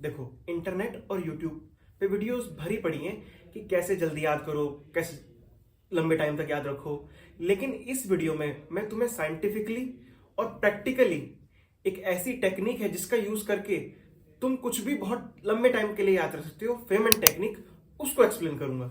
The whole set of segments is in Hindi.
देखो, इंटरनेट और यूट्यूब पे वीडियोस भरी पड़ी हैं कि कैसे जल्दी याद करो, कैसे लंबे टाइम तक याद रखो। लेकिन इस वीडियो में मैं तुम्हें साइंटिफिकली और प्रैक्टिकली एक ऐसी टेक्निक है जिसका यूज करके तुम कुछ भी बहुत लंबे टाइम के लिए याद रख सकते हो, फेमन टेक्निक, उसको एक्सप्लेन करूंगा।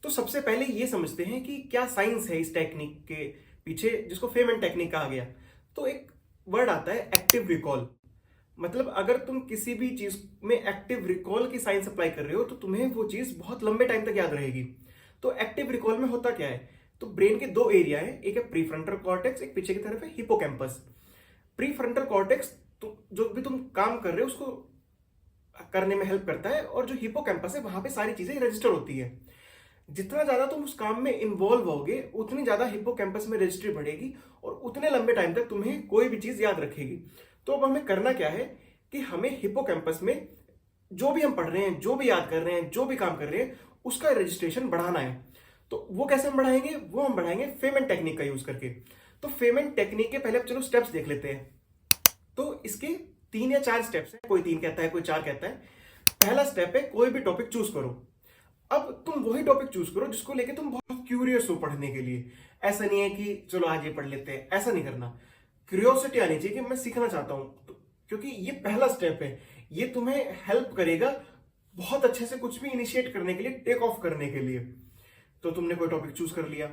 तो सबसे पहले ये समझते हैं कि क्या साइंस है इस टेक्निक के पीछे, जिसको फेमन टेक्निक कहा गया। तो एक वर्ड आता है एक्टिव रिकॉल। मतलब अगर तुम किसी भी चीज में एक्टिव रिकॉल की साइंस अप्लाई कर रहे हो तो तुम्हें वो चीज बहुत लंबे टाइम तक याद रहेगी। तो एक्टिव रिकॉल में होता क्या है, तो ब्रेन के दो एरिया है, एक है प्रीफ्रंटल कॉर्टेक्स, एक पीछे की तरफ है हिपोकैम्पस। प्रीफ्रंटल कॉर्टेक्स तो जो भी तुम काम कर रहे हो उसको करने में हेल्प करता है, और जो हिपोकैम्पस है वहां पे सारी चीजें रजिस्टर होती है। जितना ज्यादा तुम उस काम में इन्वॉल्व होगे उतनी ज्यादा हिपोकैम्पस में रजिस्ट्री बढ़ेगी और उतने लंबे टाइम तक तुम्हें कोई भी चीज याद रखेगी। तो अब हमें करना क्या है कि हमें हिपोकैम्पस में जो भी हम पढ़ रहे हैं, जो भी याद कर रहे हैं, जो भी काम कर रहे हैं, उसका रजिस्ट्रेशन बढ़ाना है। तो वो कैसे हम बढ़ाएंगे, वो हम बढ़ाएंगे फेमन टेक्निक का यूज करके। तो फेमन टेक्निक के पहले चलो स्टेप्स देख लेते हैं। तो इसके 3 या 4 स्टेप्स हैं, कोई 3 कहता है, कोई 4 कहता है। पहला स्टेप है कोई भी टॉपिक चूज करो। अब तुम वही टॉपिक चूज करो जिसको लेके तुम बहुत क्यूरियस हो पढ़ने के लिए। ऐसा नहीं है कि चलो आज ये पढ़ लेते हैं, ऐसा नहीं करना। क्यूरियोसिटी आनी चाहिए कि मैं सीखना चाहता हूं, तो क्योंकि ये पहला स्टेप है, ये तुम्हें हेल्प करेगा बहुत अच्छे से कुछ भी इनिशिएट करने के लिए, टेक ऑफ करने के लिए। तो तुमने कोई टॉपिक चूज कर लिया।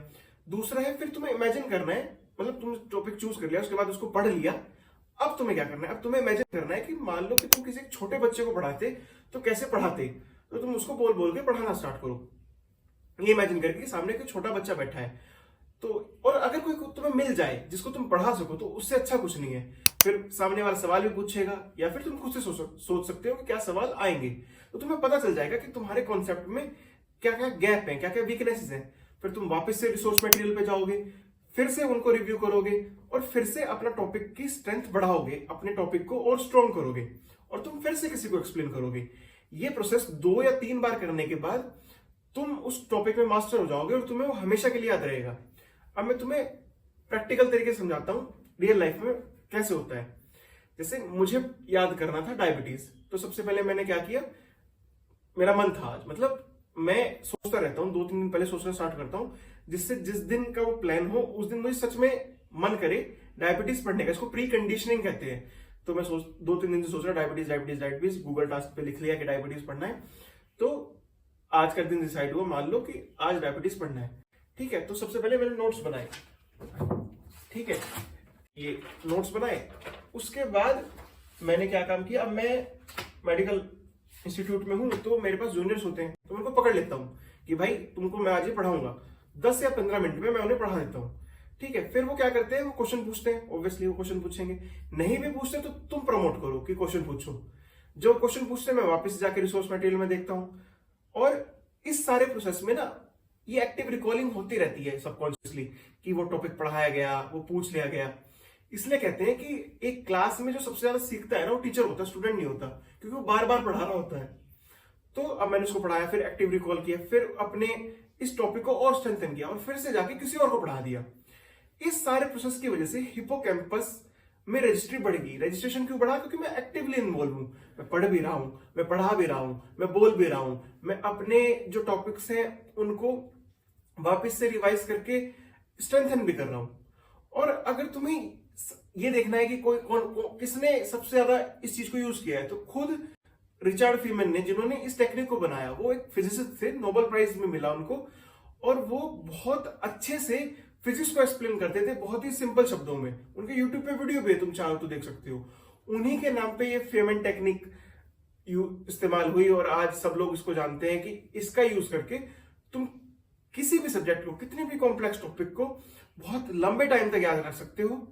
दूसरा है फिर तुम्हें इमेजिन करना है, मतलब तुम टॉपिक चूज कर लिया, उसके बाद उसको पढ़ लिया। अब तुम्हें क्या करना है, अब तुम्हें इमेजिन करना है कि मान लो कि तुम किसी छोटे बच्चे को पढ़ाते तो कैसे पढ़ाते। तो तुम उसको बोल बोल के पढ़ाना स्टार्ट करो, ये इमेजिन करके सामने कोई छोटा बच्चा बैठा है। तो और अगर कोई तुम्हें मिल जाए जिसको तुम पढ़ा सको तो उससे अच्छा कुछ नहीं है। फिर सामने वाला सवाल भी पूछेगा, या फिर तुम खुद से सोच सकते हो कि क्या सवाल आएंगे। तो तुम्हें पता चल जाएगा कि तुम्हारे कॉन्सेप्ट में क्या क्या गैप है, क्या क्या वीकनेसेस हैं। फिर तुम वापस से रिसोर्स मटेरियल पे जाओगे, फिर से उनको रिव्यू करोगे, और फिर से अपना टॉपिक की स्ट्रेंथ बढ़ाओगे, अपने टॉपिक को और स्ट्रॉन्ग करोगे, और तुम फिर से किसी को एक्सप्लेन करोगे। ये प्रोसेस 2 या 3 बार करने के बाद तुम उस टॉपिक में मास्टर हो जाओगे और तुम्हें वो हमेशा के लिए याद रहेगा। अब मैं तुम्हें प्रैक्टिकल तरीके से समझाता हूं रियल लाइफ में कैसे होता है। जैसे मुझे याद करना था डायबिटीज, तो सबसे पहले मैंने क्या किया, मेरा मन था आज, मतलब मैं सोचता रहता हूँ, 2-3 दिन पहले सोचना स्टार्ट करता हूँ, जिससे जिस दिन का वो प्लान हो उस दिन मुझे सच में मन करे डायबिटीज पढ़ने का। इसको प्री कंडीशनिंग कहते हैं। तो मैं 2-3 दिन से सोच रहा diabetes diabetes diabetes, Google task पे लिख लिया कि डायबिटीज पढ़ना है। तो आज का दिन डिसाइड हुआ, मान लो कि आज डायबिटीज पढ़ना है। ठीक है, तो सबसे पहले मैंने नोट्स बनाए। ठीक है, ये नोट्स बनाए। उसके बाद मैंने क्या काम किया, अब मैं मेडिकल इंस्टीट्यूट में हूं तो मेरे पास जूनियर्स होते हैं, तो मैं उनको पकड़ लेता हूं कि भाई तुमको मैं आज ही पढ़ाऊंगा, 10 या 15 मिनट में मैं उन्हें पढ़ा देता हूं। ठीक है, फिर वो क्या करते हैं, वो क्वेश्चन पूछते हैं। ऑब्वियसली वो क्वेश्चन पूछेंगे, नहीं भी पूछते तो तुम प्रमोट करो कि क्वेश्चन पूछो। जो क्वेश्चन पूछते हैं मैं वापस जाके रिसोर्स मटेरियल में देखता हूं। और इस सारे प्रोसेस में ना ये एक्टिव रिकॉलिंग होती रहती है सबकॉन्शियसली, कि वो टॉपिक पढ़ाया गया, वो पूछ लिया गया। इसलिए कहते हैं कि एक क्लास में जो सबसे ज्यादा सीखता है ना वो टीचर होता है, स्टूडेंट नहीं होता, क्योंकि वो बार बार पढ़ा रहा होता है। तो अब मैंने उसको पढ़ाया, फिर एक्टिव रिकॉल किया, फिर अपने इस टॉपिक को और स्ट्रेंथन किया, और फिर से जाके किसी और को पढ़ा दिया। इस सारे प्रोसेस की वजह से हिपोकैम्पस में रजिस्ट्री बढ़ेगी। रजिस्ट्रेशन क्यों बढ़ा, क्योंकि मैं एक्टिवली इन्वॉल्व हूं, मैं पढ़ भी रहा हूं, मैं पढ़ा भी रहा हूं, मैं बोल भी रहा हूं, मैं अपने जो टॉपिक्स हैं उनको वापस से रिवाइज करके स्ट्रेंथन भी कर रहा हूं। और अगर तुम्हें ये देखना है कि किसने सबसे ज्यादा इस चीज को यूज किया है, तो खुद रिचर्ड फीमन ने, जिन्होंने इस टेक्निक को बनाया, वो एक फिजिसिस्ट थे, नोबेल प्राइज में मिला उनको, और वो बहुत अच्छे से फिजिक्स को एक्सप्लेन करते थे बहुत ही सिंपल शब्दों में। उनके यूट्यूब पे वीडियो भी है, तुम चाहो तो देख सकते हो। उन्हीं के नाम पे ये फेमन टेक्निक इस्तेमाल हुई, और आज सब लोग इसको जानते हैं कि इसका यूज करके तुम किसी भी सब्जेक्ट को, कितने भी कॉम्प्लेक्स टॉपिक को बहुत लंबे टाइम तक याद रख सकते हो।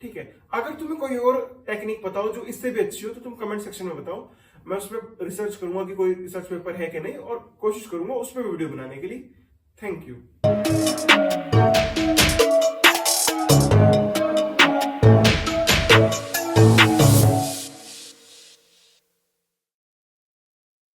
ठीक है, अगर तुम्हें कोई और टेक्निक पता हो जो इससे भी अच्छी हो तो तुम कमेंट सेक्शन में बताओ। मैं उस पर रिसर्च करूंगा कि कोई रिसर्च पेपर है कि नहीं, और कोशिश करूंगा उस पर वीडियो बनाने के लिए। Thank you.